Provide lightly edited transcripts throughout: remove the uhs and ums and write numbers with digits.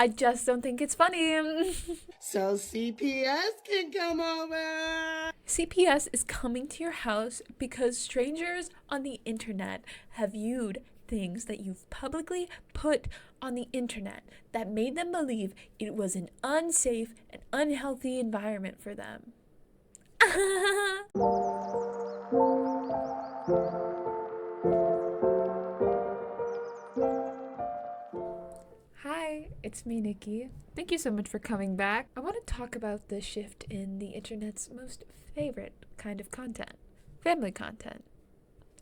I just don't think it's funny. So CPS can come over. CPS is coming to your house because strangers on the internet have viewed things that you've publicly put on the internet that made them believe it was an unsafe and unhealthy environment for them. Hi, it's me, Nikki. Thank you so much for coming back. I want to talk about the shift in the internet's most favorite kind of content, family content.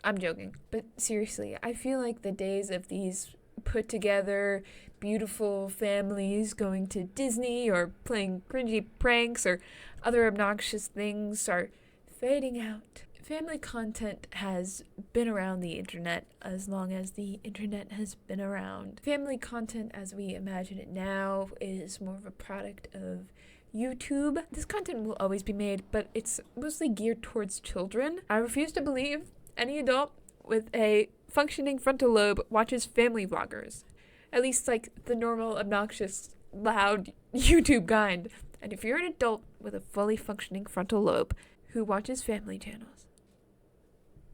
I'm joking, but seriously, I feel like the days of these put together, beautiful families going to Disney or playing cringy pranks or other obnoxious things are fading out. Family content has been around the internet as long as the internet has been around. Family content as we imagine it now is more of a product of YouTube. This content will always be made, but it's mostly geared towards children. I refuse to believe any adult with a functioning frontal lobe watches family vloggers. At least like the normal, obnoxious, loud YouTube kind. And if you're an adult with a fully functioning frontal lobe who watches family channels,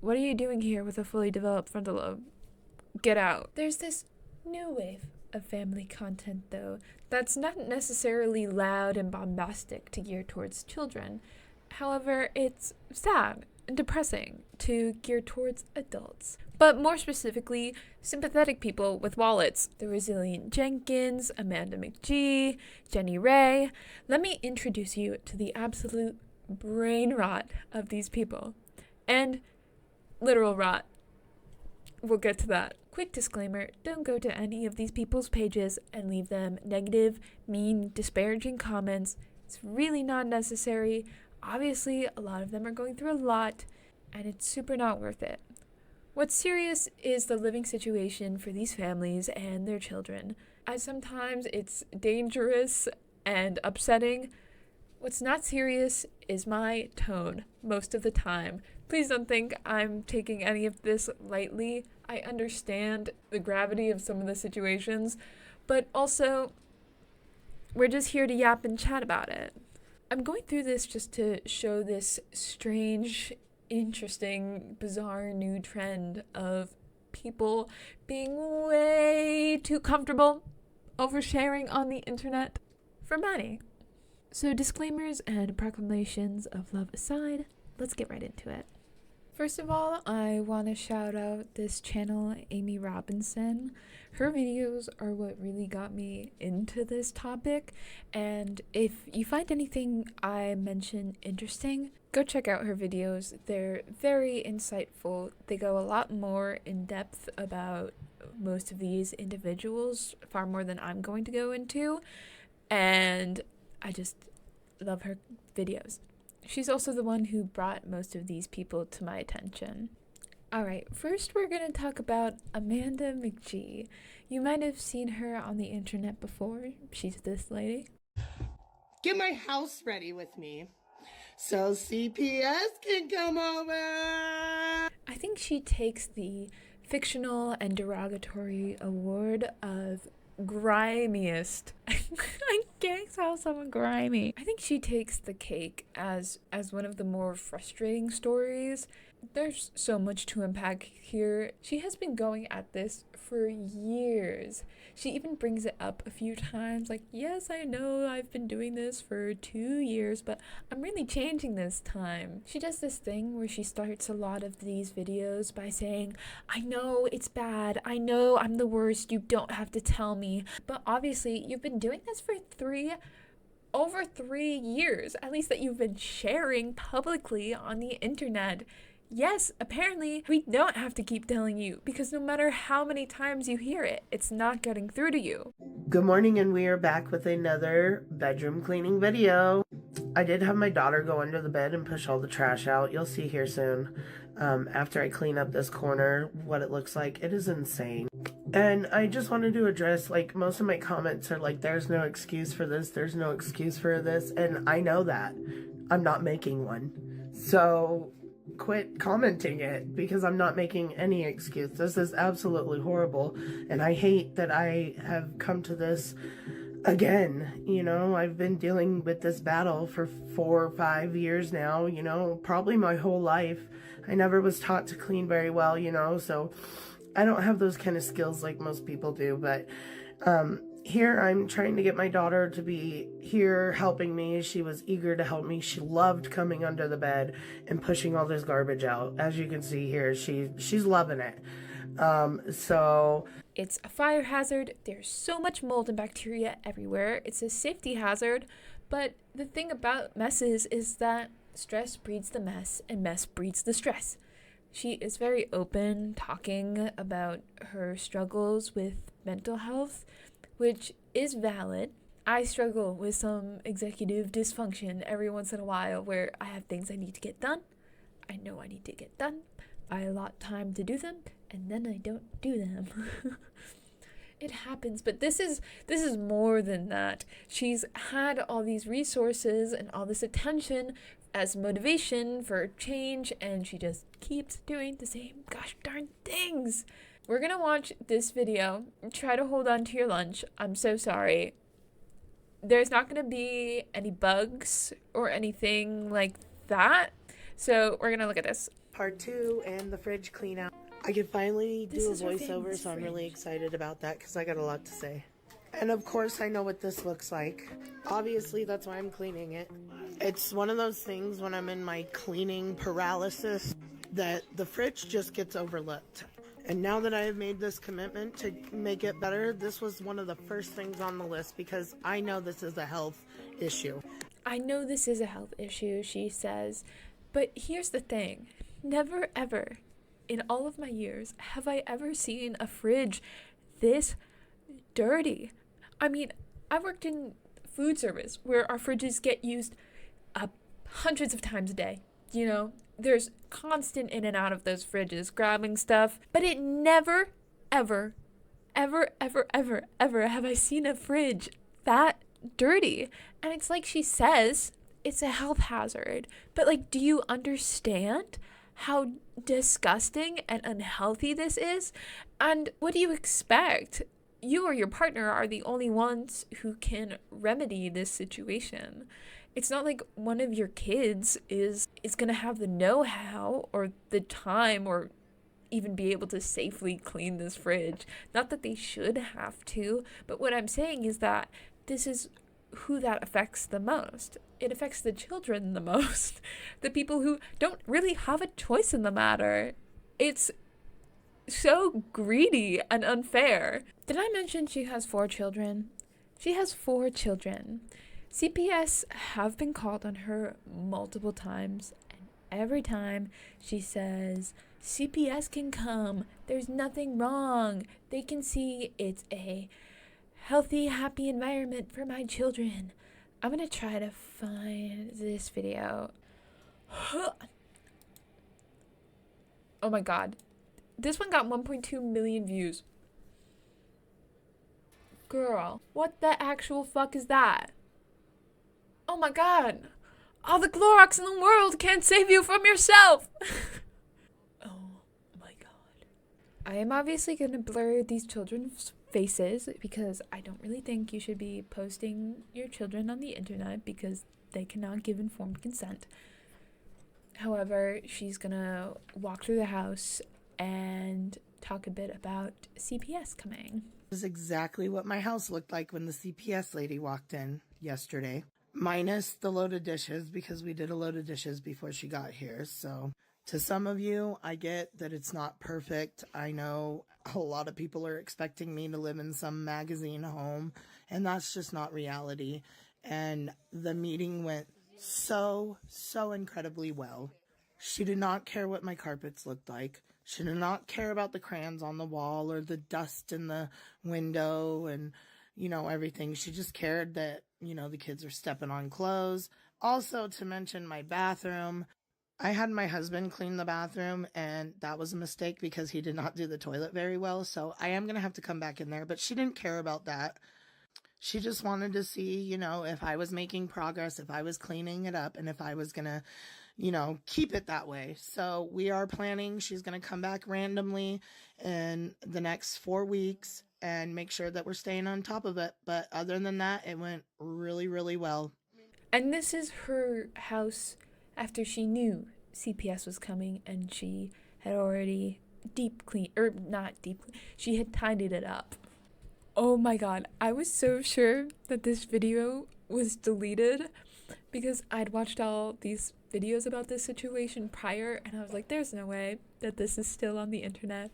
what are you doing here with a fully developed frontal lobe? Get out. There's this new wave of family content, though, that's not necessarily loud and bombastic to gear towards children. However, it's sad and depressing to gear towards adults. But more specifically, sympathetic people with wallets. The Resilient Jenkins, Amanda McGee, Jenny Ray. Let me introduce you to the absolute brain rot of these people. And literal rot. We'll get to that. Quick disclaimer, don't go to any of these people's pages and leave them negative, mean, disparaging comments. It's really not necessary. Obviously, a lot of them are going through a lot, and it's super not worth it. What's serious is the living situation for these families and their children, as sometimes it's dangerous and upsetting. What's not serious is my tone most of the time. Please don't think I'm taking any of this lightly. I understand the gravity of some of the situations, but also, we're just here to yap and chat about it. I'm going through this just to show this strange, interesting, bizarre new trend of people being way too comfortable oversharing on the internet for money. So disclaimers and proclamations of love aside, let's get right into it. First of all, I want to shout out this channel, Amy Robinson. Her videos are what really got me into this topic, and if you find anything I mention interesting, go check out her videos. They're very insightful. They go a lot more in depth about most of these individuals, far more than I'm going to go into, and I just love her videos. She's also the one who brought most of these people to my attention. Alright, first we're going to talk about Amanda McGee. You might have seen her on the internet before. She's this lady. Get my house ready with me. So CPS can come over. I think she takes the fictional and derogatory award of grimiest. I can't call someone grimy. I think she takes the cake as one of the more frustrating stories. There's so much to unpack here. She has been going at this for years. She even brings it up a few times, like, yes, I know I've been doing this for 2 years, but I'm really changing this time. She does this thing where she starts a lot of these videos by saying, I know it's bad, I know I'm the worst, you don't have to tell me. But obviously, you've been doing this for over 3 years, at least that you've been sharing publicly on the internet. Yes, apparently we don't have to keep telling you, because no matter how many times you hear it, it's not getting through to you. Good morning, and we are back with another bedroom cleaning video. I did have my daughter go under the bed and push all the trash out. You'll see here soon, after I clean up this corner, what it looks like. It is insane. And I just wanted to address, like, most of my comments are like, there's no excuse for this, there's no excuse for this, and I know that. I'm not making one. So quit commenting it, because I'm not making any excuse. This is absolutely horrible, and I hate that I have come to this again, I've been dealing with this battle for 4 or 5 years now, probably my whole life. I never was taught to clean very well, so I don't have those kind of skills like most people do. But here I'm trying to get my daughter to be here helping me. She was eager to help me. She loved coming under the bed and pushing all this garbage out. As you can see here, she's loving it. So it's a fire hazard. There's so much mold and bacteria everywhere. It's a safety hazard. But the thing about messes is that stress breeds the mess and mess breeds the stress. She is very open, talking about her struggles with mental health, which is valid. I struggle with some executive dysfunction every once in a while where I have things I need to get done. I know I need to get done. I allot time to do them, and then I don't do them. It happens, but this is more than that. She's had all these resources and all this attention as motivation for change, and she just keeps doing the same gosh darn things. We're gonna watch this video. Try to hold on to your lunch. I'm so sorry. There's not gonna be any bugs or anything like that, so we're gonna look at this. Part 2 and the fridge clean out. I can finally do a voiceover, so I'm really excited about that because I got a lot to say. And of course I know what this looks like. Obviously that's why I'm cleaning it. It's one of those things when I'm in my cleaning paralysis that the fridge just gets overlooked. And now that I have made this commitment to make it better, this was one of the first things on the list because I know this is a health issue. I know this is a health issue, she says, but here's the thing. Never ever in all of my years have I ever seen a fridge this dirty. I mean, I worked in food service where our fridges get used hundreds of times a day. There's constant in and out of those fridges grabbing stuff, but it never, ever, ever, ever, ever, ever have I seen a fridge that dirty. And it's like she says, it's a health hazard. But like, do you understand how disgusting and unhealthy this is? And what do you expect? You or your partner are the only ones who can remedy this situation. It's not like one of your kids is going to have the know-how or the time or even be able to safely clean this fridge. Not that they should have to, but what I'm saying is that this is who that affects the most. It affects the children the most. The people who don't really have a choice in the matter. It's so greedy and unfair. Did I mention she has 4 children? She has 4 children. CPS have been called on her multiple times, and every time she says, CPS can come, there's nothing wrong, they can see it's a healthy, happy environment for my children. I'm gonna try to find this video. Oh my god. This one got 1.2 million views. Girl, what the actual fuck is that? Oh my god. All the Clorox in the world can't save you from yourself. Oh my god. I am obviously going to blur these children's faces because I don't really think you should be posting your children on the internet because they cannot give informed consent. However, she's going to walk through the house and talk a bit about CPS coming. This is exactly what my house looked like when the CPS lady walked in yesterday. Minus the load of dishes, because we did a load of dishes before she got here. So to some of you, I get that it's not perfect. I know a lot of people are expecting me to live in some magazine home, and that's just not reality. And the meeting went so incredibly well. She did not care what my carpets looked like. She did not care about the crayons on the wall or the dust in the window and everything. She just cared that, the kids are stepping on clothes. Also, to mention my bathroom, I had my husband clean the bathroom, and that was a mistake because he did not do the toilet very well. So I am going to have to come back in there, but she didn't care about that. She just wanted to see, if I was making progress, if I was cleaning it up, and if I was going to, keep it that way. So we are planning. She's going to come back randomly in the next 4 weeks and make sure that we're staying on top of it. But other than that, it went really, really well. And this is her house after she knew CPS was coming and she had already she had tidied it up. Oh my god, I was so sure that this video was deleted because I'd watched all these videos about this situation prior and I was like, there's no way that this is still on the internet.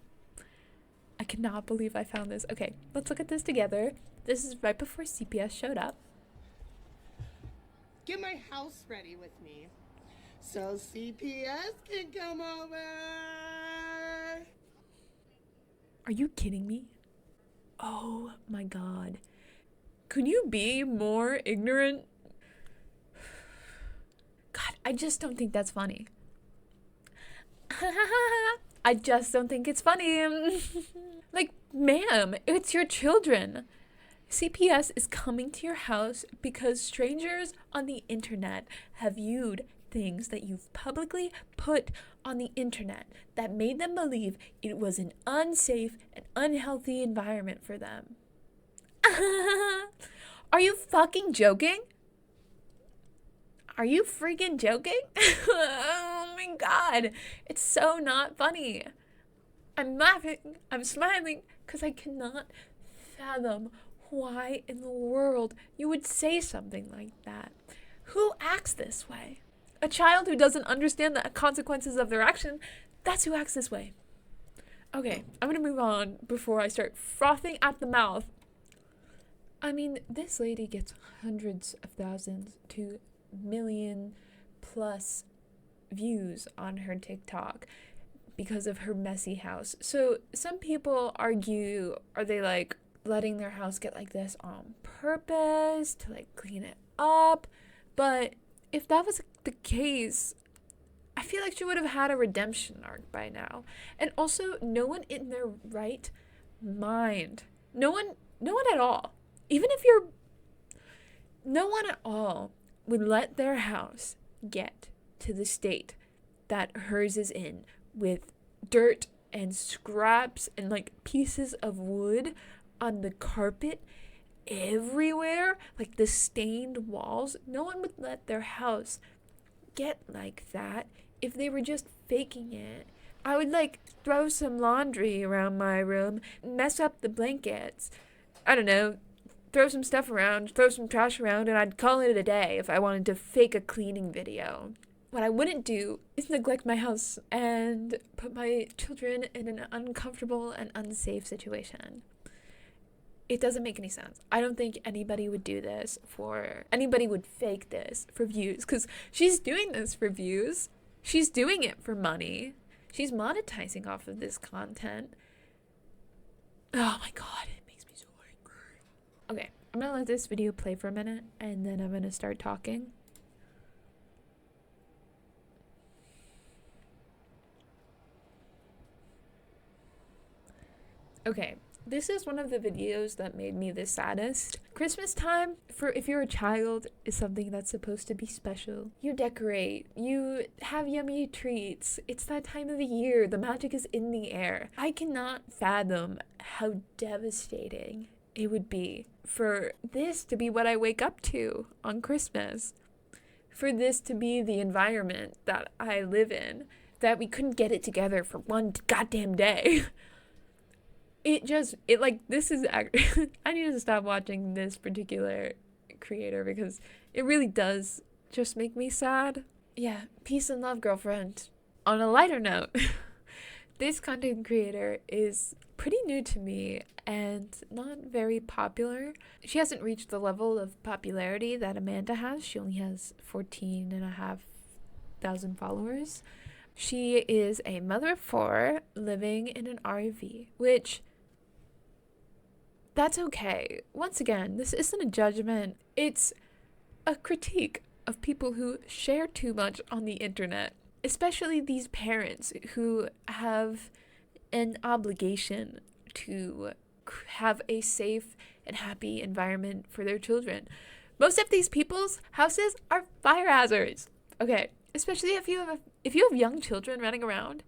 I cannot believe I found this. Okay, let's look at this together. This is right before CPS showed up. Get my house ready with me so CPS can come over. Are you kidding me? Oh my god. Could you be more ignorant? God, I just don't think that's funny. I just don't think it's funny. Like, ma'am, it's your children. CPS is coming to your house because strangers on the internet have viewed things that you've publicly put on the internet that made them believe it was an unsafe and unhealthy environment for them. Are you fucking joking? Are you freaking joking? Oh my god. It's so not funny. I'm laughing. I'm smiling because I cannot fathom why in the world you would say something like that. Who acts this way? A child who doesn't understand the consequences of their action, that's who acts this way. Okay, I'm gonna move on before I start frothing at the mouth. I mean, this lady gets hundreds of thousands to million plus views on her TikTok because of her messy house. So some people argue, are they like letting their house get like this on purpose to like clean it up? But if that was the case, I feel like she would have had a redemption arc by now. And also, no one in their right mind, no one at all, even if you're, no one at all would let their house get to the state that hers is in, with dirt and scraps and like pieces of wood on the carpet everywhere, like the stained walls. No one would let their house get like that if they were just faking it. I would like throw some laundry around my room, mess up the blankets, I don't know, throw some stuff around, throw some trash around, and I'd call it a day if I wanted to fake a cleaning video. What I wouldn't do is neglect my house and put my children in an uncomfortable and unsafe situation. It doesn't make any sense. I don't think anybody would do this anybody would fake this for views, because she's doing this for views. She's doing it for money. She's monetizing off of this content. Oh my god, it makes me so angry. Okay, I'm gonna let this video play for a minute and then I'm gonna start talking. Okay, this is one of the videos that made me the saddest. Christmas time, if you're a child, is something that's supposed to be special. You decorate, you have yummy treats. It's that time of the year. The magic is in the air. I cannot fathom how devastating it would be for this to be what I wake up to on Christmas. For this to be the environment that I live in, that we couldn't get it together for one goddamn day. This is, I need to stop watching this particular creator because it really does just make me sad. Yeah, peace and love, girlfriend. On a lighter note, this content creator is pretty new to me and not very popular. She hasn't reached the level of popularity that Amanda has. She only has 14,500 followers. She is a mother of 4 living in an RV, which... that's okay. Once again, this isn't a judgment. It's a critique of people who share too much on the internet, especially these parents who have an obligation to have a safe and happy environment for their children. Most of these people's houses are fire hazards. Okay, especially if you have young children running around.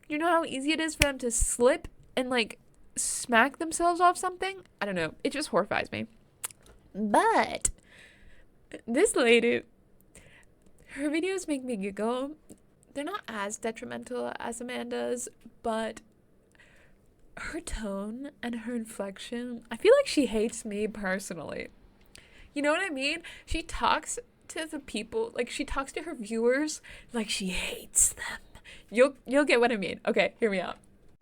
You know how easy it is for them to slip and like smack themselves off something. I don't know. It just horrifies me. But this lady, her videos make me giggle. They're not as detrimental as Amanda's, but her tone and her inflection, I feel like she hates me personally. You know what I mean? She talks to the people, like she talks to her viewers like she hates them. You'll get what I mean. Okay, hear me out.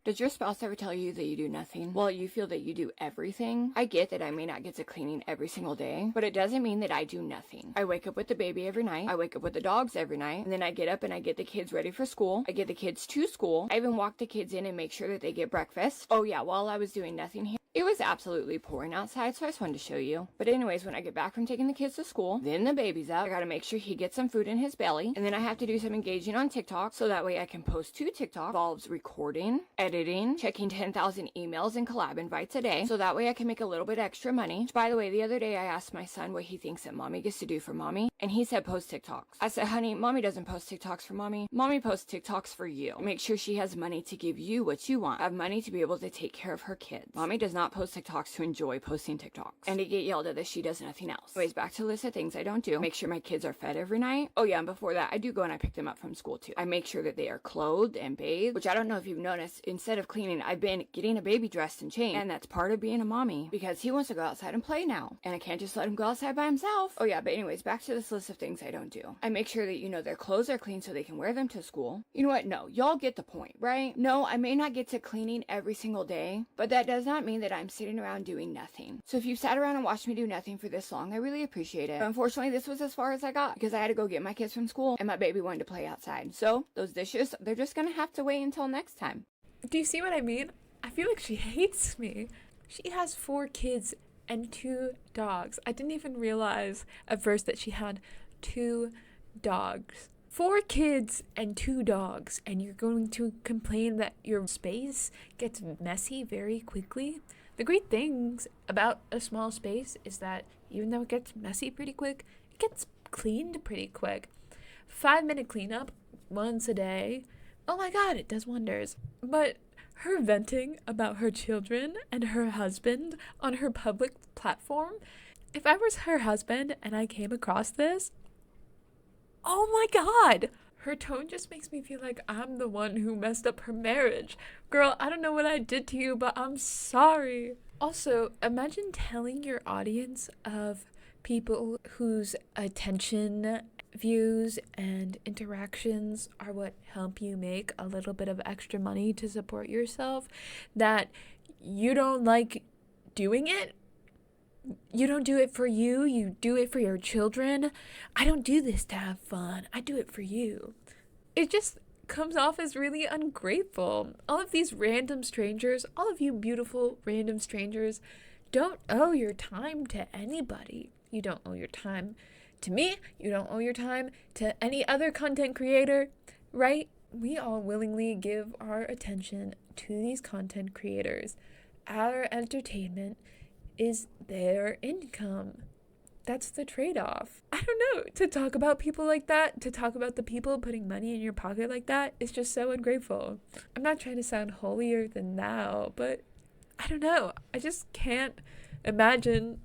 Does your spouse ever tell you that you do nothing? Well, you feel that you do everything. I get that I may not get to cleaning every single day, but it doesn't mean that I do nothing. I wake up with the baby every night. I wake up with the dogs every night. And then I get up and I get the kids ready for school. I get the kids to school. I even walk the kids in and make sure that they get breakfast. Oh yeah, while I was doing nothing here, it was absolutely pouring outside, so I just wanted to show you. But anyways, when I get back from taking the kids to school, then the baby's up. I gotta make sure he gets some food in his belly. And then I have to do some engaging on TikTok, so that way I can post to TikTok. Involves recording, editing, checking 10,000 emails and collab invites a day, so that way I can make a little bit extra money. Which, by the way, the other day I asked my son what he thinks that mommy gets to do for mommy, and he said post TikToks. I said, honey, mommy doesn't post TikToks for mommy. Mommy posts TikToks for you. Make sure she has money to give you what you want. Have money to be able to take care of her kids. Mommy does not post TikToks to enjoy posting TikToks. And to get yelled at that she does nothing else. Anyways, back to the list of things I don't do. Make sure my kids are fed every night. Oh yeah, and before that, I do go and I pick them up from school too. I make sure that they are clothed and bathed, which I don't know if you've noticed, instead of cleaning, I've been getting a baby dressed and changed. And that's part of being a mommy, because he wants to go outside and play now. And I can't just let him go outside by himself. Oh yeah, but anyways, back to this list of things I don't do. I make sure that, you know, their clothes are clean so they can wear them to school. You know what? No, y'all get the point, right? No, I may not get to cleaning every single day, but that does not mean that I'm sitting around doing nothing. So if you've sat around and watched me do nothing for this long, I really appreciate it. But unfortunately, this was as far as I got, because I had to go get my kids from school and my baby wanted to play outside. So those dishes, they're just gonna have to wait until next time. Do you see what I mean? I feel like she hates me. She has 4 kids and 2 dogs. I didn't even realize at first that she had 2 dogs. 4 kids and 2 dogs, and you're going to complain that your space gets messy very quickly? The great things about a small space is that even though it gets messy pretty quick, it gets cleaned pretty quick. 5-minute cleanup once a day. Oh my god, it does wonders. But her venting about her children and her husband on her public platform, if I was her husband and I came across this, oh my god! Her tone just makes me feel like I'm the one who messed up her marriage. Girl, I don't know what I did to you, but I'm sorry. Also, imagine telling your audience of people whose attention, views, and interactions are what help you make a little bit of extra money to support yourself, that you don't like doing it. You don't do it for you, you do it for your children. I don't do this to have fun, I do it for you. It just comes off as really ungrateful. All of these random strangers, all of you beautiful random strangers, don't owe your time to anybody. You don't owe your time to me, you don't owe your time to any other content creator, right? We all willingly give our attention to these content creators. Our entertainment is their income. That's the trade-off. I don't know, to talk about people like that, to talk about the people putting money in your pocket like that, is just so ungrateful. I'm not trying to sound holier than thou, but I don't know. I just can't imagine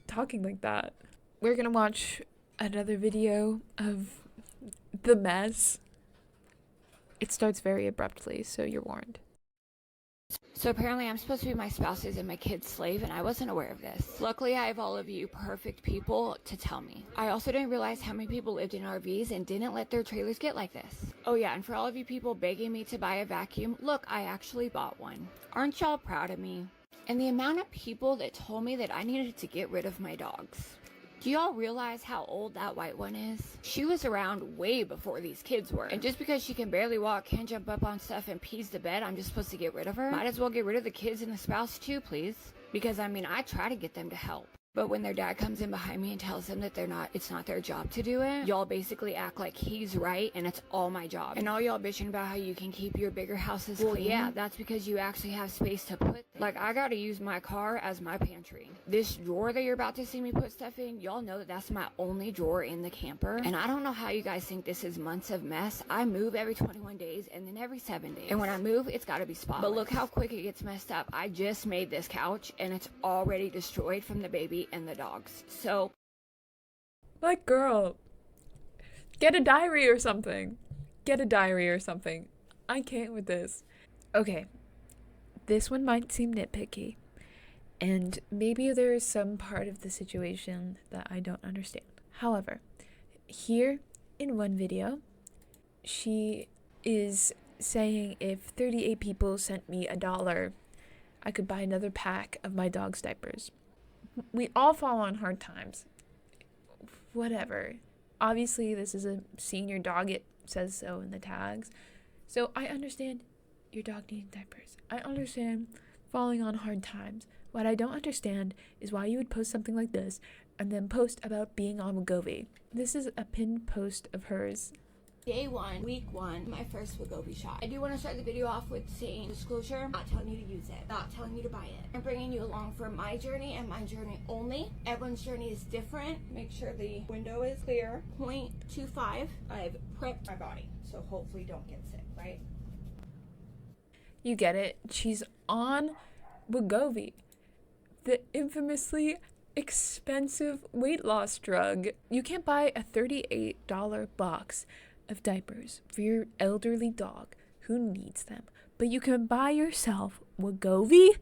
talking like that. We're gonna watch another video of the mess. It starts very abruptly, so you're warned. So apparently I'm supposed to be my spouse's and my kid's slave, and I wasn't aware of this. Luckily, I have all of you perfect people to tell me. I also didn't realize how many people lived in RVs and didn't let their trailers get like this. Oh yeah, and for all of you people begging me to buy a vacuum, look, I actually bought one. Aren't y'all proud of me? And the amount of people that told me that I needed to get rid of my dogs. Do y'all realize how old that white one is? She was around way before these kids were. And just because she can barely walk, can't jump up on stuff, and pees the bed, I'm just supposed to get rid of her? Might as well get rid of the kids and the spouse too, please. Because I mean, I try to get them to help. But when their dad comes in behind me and tells them that it's not their job to do it, y'all basically act like he's right and it's all my job. And all y'all bitching about how you can keep your bigger houses clean. Yeah, that's because you actually have space to put things. Like, I gotta use my car as my pantry. This drawer that you're about to see me put stuff in, y'all know that that's my only drawer in the camper. And I don't know how you guys think this is months of mess. I move every 21 days and then every 7 days. And when I move, it's gotta be spotless. But look how quick it gets messed up. I just made this couch and it's already destroyed from the baby and the dogs. So, Like, girl, get a diary or something. Get a diary or something. I can't with this. Okay, this one might seem nitpicky, and maybe there is some part of the situation that I don't understand. However, here in one video, she is saying if 38 people sent me $1, I could buy another pack of my dog's diapers. We all fall on hard times. Whatever. Obviously, this is a senior dog. It says so in the tags. So I understand your dog needing diapers. I understand falling on hard times. What I don't understand is why you would post something like this and then post about being on Wegovy. This is a pinned post of hers. Day 1, week 1, my first Wegovy shot. I do want to start the video off with saying disclosure, not telling you to use it, not telling you to buy it. I'm bringing you along for my journey and my journey only. Everyone's journey is different. Make sure the window is clear. 0.25, I've prepped my body, so hopefully don't get sick, right? You get it. She's on Wegovy, the infamously expensive weight loss drug. You can't buy a $38 box of diapers for your elderly dog who needs them, but you can buy yourself Wegovy?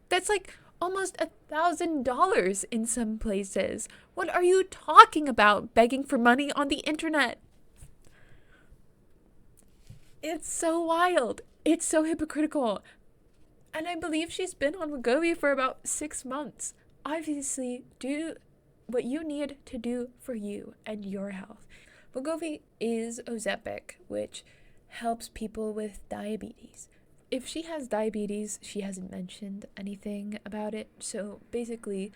That's like almost $1,000 in some places. What are you talking about, begging for money on the internet? It's so wild. It's so hypocritical. And I believe she's been on Wegovy for about 6 months. Obviously, do what you need to do for you and your health. Wegovy is Ozempic, which helps people with diabetes. If she has diabetes, she hasn't mentioned anything about it. So basically,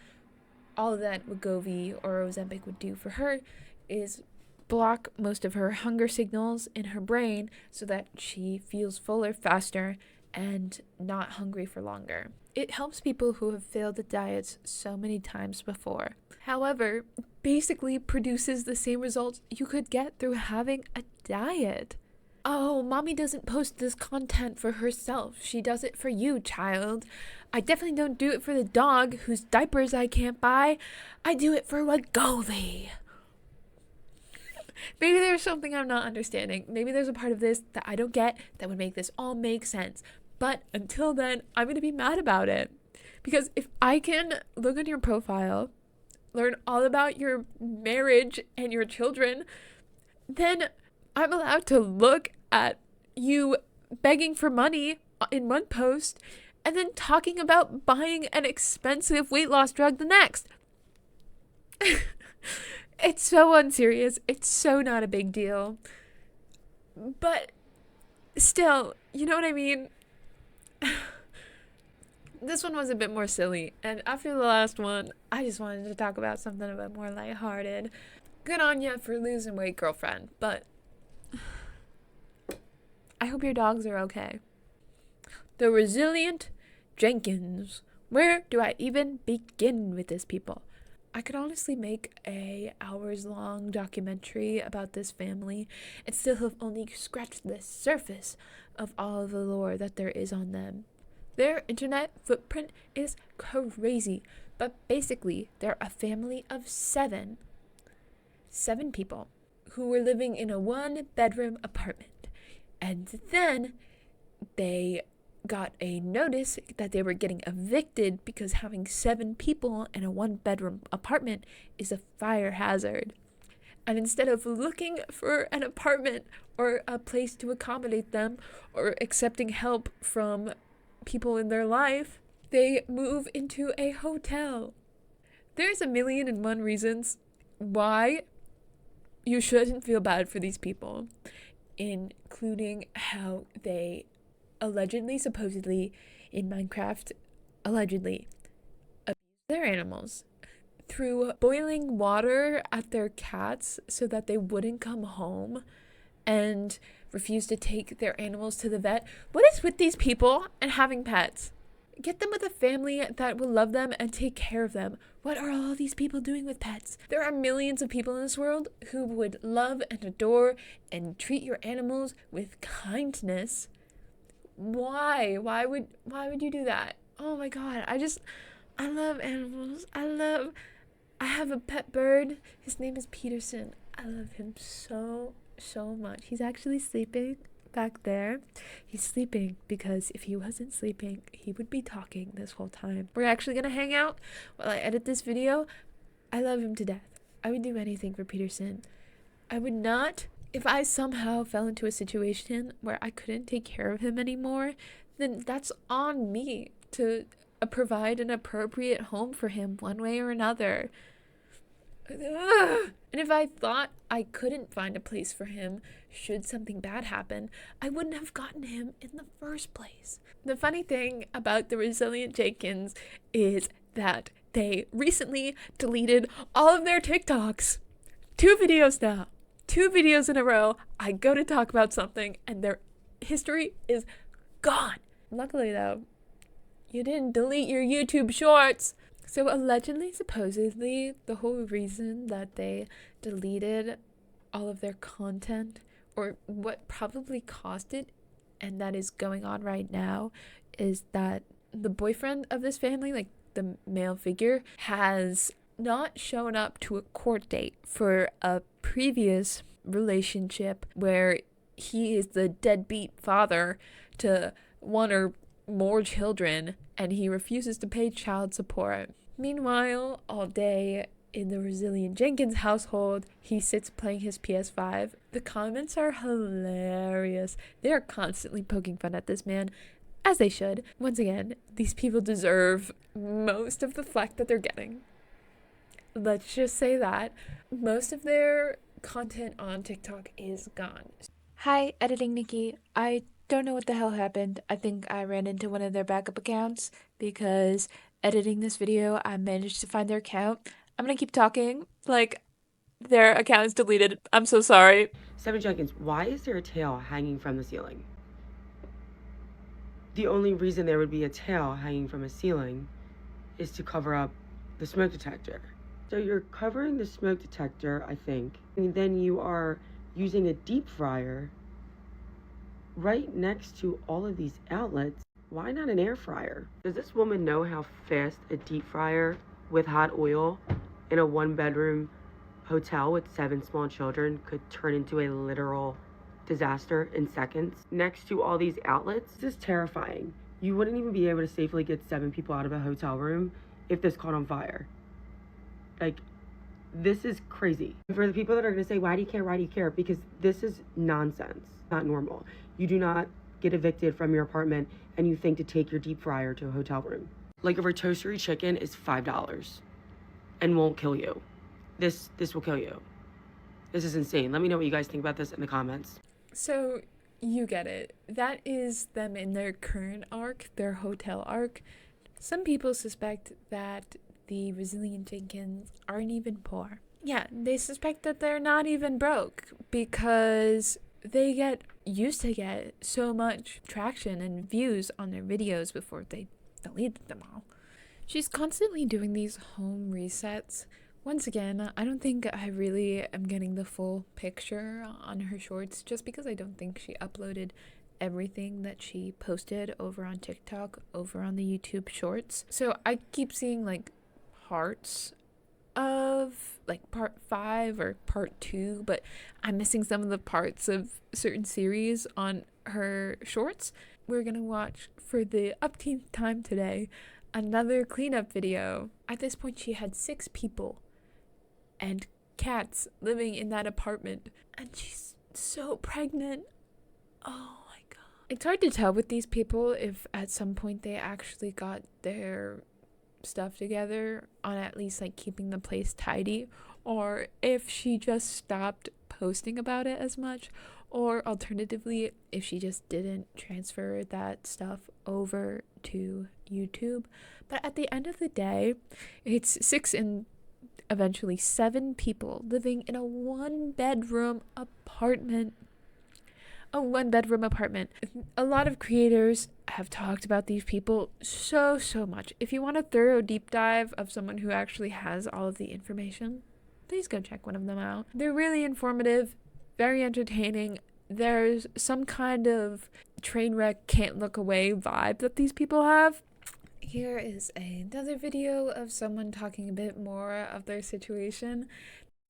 all that Wegovy or Ozempic would do for her is block most of her hunger signals in her brain so that she feels fuller faster and not hungry for longer. It helps people who have failed at diets so many times before. However, basically produces the same results you could get through having a diet. Oh, mommy doesn't post this content for herself. She does it for you, child. I definitely don't do it for the dog whose diapers I can't buy. I do it for Wegovy. Maybe there's something I'm not understanding. Maybe there's a part of this that I don't get that would make this all make sense. But until then, I'm going to be mad about it. Because if I can look at your profile, learn all about your marriage and your children, then I'm allowed to look at you begging for money in one post and then talking about buying an expensive weight loss drug the next. It's so unserious. It's so not a big deal. But still, you know what I mean? This one was a bit more silly, and after the last one, I just wanted to talk about something a bit more lighthearted. Good on ya for losing weight, girlfriend, but I hope your dogs are okay. The Resilient Jenkins. Where do I even begin with this, people? I could honestly make a hours-long documentary about this family and still have only scratched the surface of all of the lore that there is on them. Their internet footprint is crazy, but basically they're a family of seven people who were living in a 1-bedroom apartment. And then they got a notice that they were getting evicted because having 7 people in a 1-bedroom apartment is a fire hazard. And instead of looking for an apartment or a place to accommodate them or accepting help from people in their life, they move into a hotel. There's 1,000,001 reasons why you shouldn't feel bad for these people, including how they allegedly, supposedly, in Minecraft, allegedly abuse their animals. threw boiling water at their cats so that they wouldn't come home and refused to take their animals to the vet. What is with these people and having pets? Get them with a family that will love them and take care of them. What are all these people doing with pets? There are millions of people in this world who would love and adore and treat your animals with kindness. Why? Why would you do that? Oh my God. I love animals. I have a pet bird. His name is Peterson. I love him so much. He's actually sleeping back there. He's sleeping because if he wasn't sleeping, he would be talking this whole time. We're actually gonna hang out while I edit this video. I love him to death. I would do anything for Peterson. I would not, if I somehow fell into a situation where I couldn't take care of him anymore, then that's on me to provide an appropriate home for him one way or another. Ugh. And if I thought I couldn't find a place for him should something bad happen, I wouldn't have gotten him in the first place. The funny thing about the Resilient Jenkins is that they recently deleted all of their TikToks. 2 videos now. 2 videos in a row. I go to talk about something and their history is gone. Luckily though, you didn't delete your YouTube shorts. So allegedly, supposedly, the whole reason that they deleted all of their content, or what probably caused it, and that is going on right now, is that the boyfriend of this family, like the male figure, has not shown up to a court date for a previous relationship where he is the deadbeat father to 1 or more children, and he refuses to pay child support. Meanwhile, all day in the Resilient Jenkins household, he sits playing his PS5. The comments are hilarious. They are constantly poking fun at this man, as they should. Once again, these people deserve most of the flack that they're getting. Let's just say that. Most of their content on TikTok is gone. Hi, Editing Nikki. I don't know what the hell happened. I think I ran into one of their backup accounts because editing this video, I managed to find their account. I'm gonna keep talking like their account is deleted. I'm so sorry. 7 Jenkins, why is there a tail hanging from the ceiling? The only reason there would be a tail hanging from a ceiling is to cover up the smoke detector. So you're covering the smoke detector, I think, and then you are using a deep fryer right next to all of these outlets. Why not an air fryer? Does this woman know how fast a deep fryer with hot oil in a 1-bedroom hotel with 7 small children could turn into a literal disaster in seconds? Next to all these outlets, this is terrifying. You wouldn't even be able to safely get 7 people out of a hotel room if this caught on fire. Like, this is crazy. For the people that are gonna say, why do you care, why do you care? Because this is nonsense, not normal. You do not get evicted from your apartment and you think to take your deep fryer to a hotel room. Like a rotisserie chicken is $5 and won't kill you. This will kill you. This is insane. Let me know what you guys think about this in the comments. So you get it. That is them in their current arc, their hotel arc. Some people suspect that the Resilient Jenkins aren't even poor. Yeah, they suspect that they're not even broke because they used to get so much traction and views on their videos before they deleted them all. She's constantly doing these home resets. Once again, I don't think I really am getting the full picture on her shorts just because I don't think she uploaded everything that she posted over on TikTok, over on the YouTube shorts. So I keep seeing like parts of like part 5 or part 2, but I'm missing some of the parts of certain series on her shorts. We're gonna watch for the upteenth time today another cleanup video. At this point she had 6 people and cats living in that apartment, and she's so pregnant. Oh my god. It's hard to tell with these people if at some point they actually got their stuff together on at least like keeping the place tidy, or if she just stopped posting about it as much, or alternatively if she just didn't transfer that stuff over to YouTube. But at the end of the day, it's 6 in eventually 7 people living in a one-bedroom apartment. A one-bedroom apartment. A lot of creators have talked about these people so much. If you want a thorough deep dive of someone who actually has all of the information, please go check one of them out. They're really informative, very entertaining. There's some kind of train wreck, can't look away vibe that these people have. Here is another video of someone talking a bit more of their situation.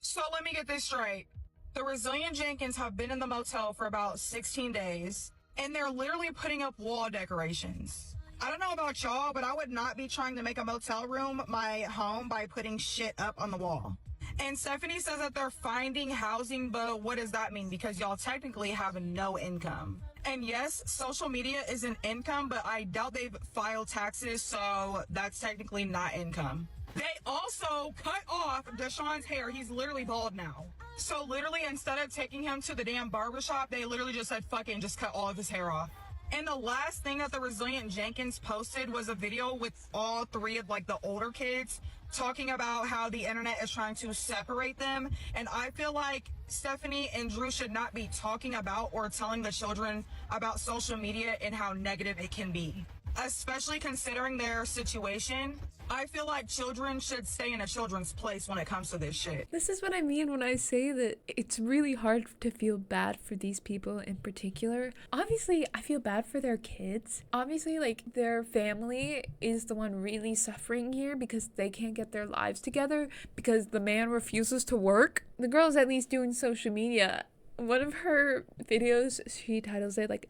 So let me get this straight. The Resilient Jenkins have been in the motel for about 16 days, and they're literally putting up wall decorations. I don't know about y'all, but I would not be trying to make a motel room my home by putting shit up on the wall. And Stephanie says that they're finding housing, but what does that mean? Because y'all technically have no income. And yes, social media is an income, but I doubt they've filed taxes, so that's technically not income. They also cut off Deshaun's hair. He's literally bald now. So literally, instead of taking him to the damn barbershop, they literally just said, fuck it, and just cut all of his hair off. And the last thing that the Resilient Jenkins posted was a video with all 3 of like the older kids talking about how the internet is trying to separate them. And I feel like Stephanie and Drew should not be talking about or telling the children about social media and how negative it can be. Especially considering their situation, I feel like children should stay in a children's place when it comes to this shit. This is what I mean when I say that it's really hard to feel bad for these people in particular. Obviously, I feel bad for their kids. Obviously, like, their family is the one really suffering here because they can't get their lives together because the man refuses to work. The girl's at least doing social media. One of her videos, she titles it like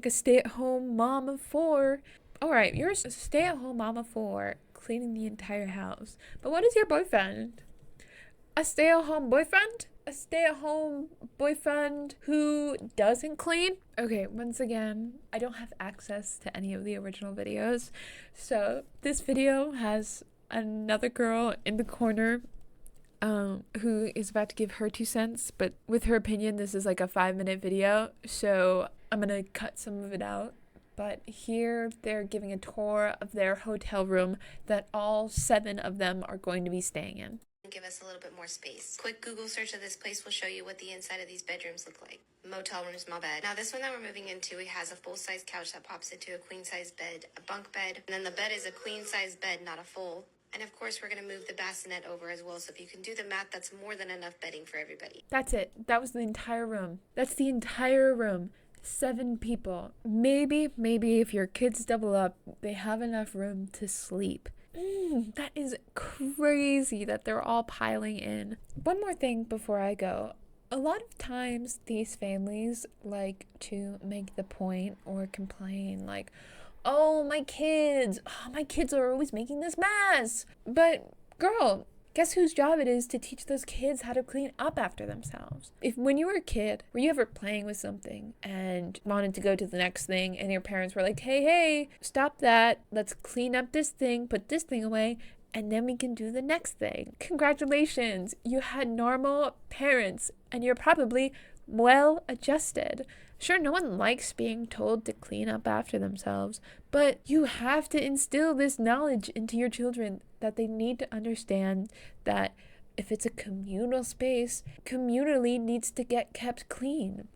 a stay-at-home mom of 4. Alright, you're a stay-at-home mom of 4, cleaning the entire house. But what is your boyfriend? A stay-at-home boyfriend? A stay-at-home boyfriend who doesn't clean? Okay, once again, I don't have access to any of the original videos. So this video has another girl in the corner who is about to give her 2 cents, but with her opinion, this is like a 5-minute video, so I'm gonna cut some of it out. But here they're giving a tour of their hotel room that all 7 of them are going to be staying in. Give us a little bit more space. Quick Google search of this place will show you what the inside of these bedrooms look like. Motel room, small bed. Now this one that we're moving into, it has a full-size couch that pops into a queen-size bed, a bunk bed, and then the bed is a queen-size bed, not a full. And of course, we're going to move the bassinet over as well. So if you can do the math, that's more than enough bedding for everybody. That's it. That was the entire room. That's the entire room. 7 people. Maybe if your kids double up, they have enough room to sleep. That is crazy that they're all piling in. One more thing before I go. A lot of times these families like to make the point or complain like, oh, my kids are always making this mess. But girl, guess whose job it is to teach those kids how to clean up after themselves? If when you were a kid, were you ever playing with something and wanted to go to the next thing and your parents were like, hey, stop that. Let's clean up this thing, put this thing away, and then we can do the next thing. Congratulations, you had normal parents and you're probably well adjusted. Sure, no one likes being told to clean up after themselves, but you have to instill this knowledge into your children that they need to understand that if it's a communal space, communally needs to get kept clean.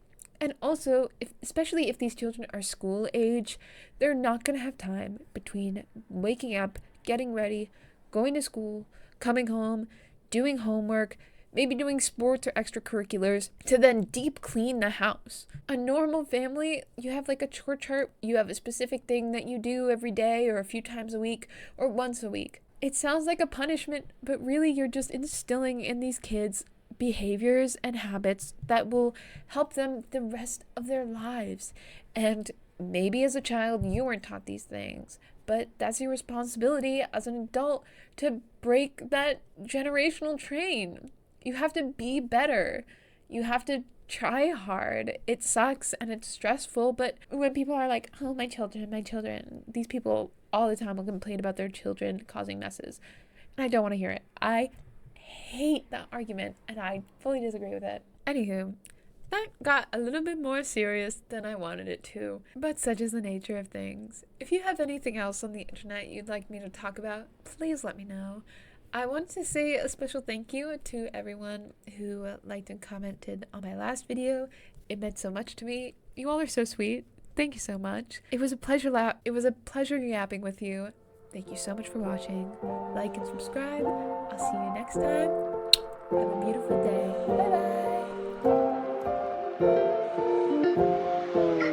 And also, especially if these children are school age, they're not going to have time between waking up, getting ready, going to school, coming home, doing homework, maybe doing sports or extracurriculars, to then deep clean the house. A normal family, you have like a chore chart, you have a specific thing that you do every day or a few times a week or once a week. It sounds like a punishment, but really you're just instilling in these kids behaviors and habits that will help them the rest of their lives. And maybe as a child you weren't taught these things, but that's your responsibility as an adult to break that generational train. You have to be better. You have to try hard. It sucks and it's stressful, but when people are like, oh, my children, these people all the time will complain about their children causing messes. And I don't want to hear it. I hate that argument and I fully disagree with it. Anywho, that got a little bit more serious than I wanted it to, but such is the nature of things. If you have anything else on the internet you'd like me to talk about, please let me know. I want to say a special thank you to everyone who liked and commented on my last video. It meant so much to me. You all are so sweet. Thank you so much. It was a pleasure yapping with you. Thank you so much for watching. Like and subscribe. I'll see you next time. Have a beautiful day. Bye bye.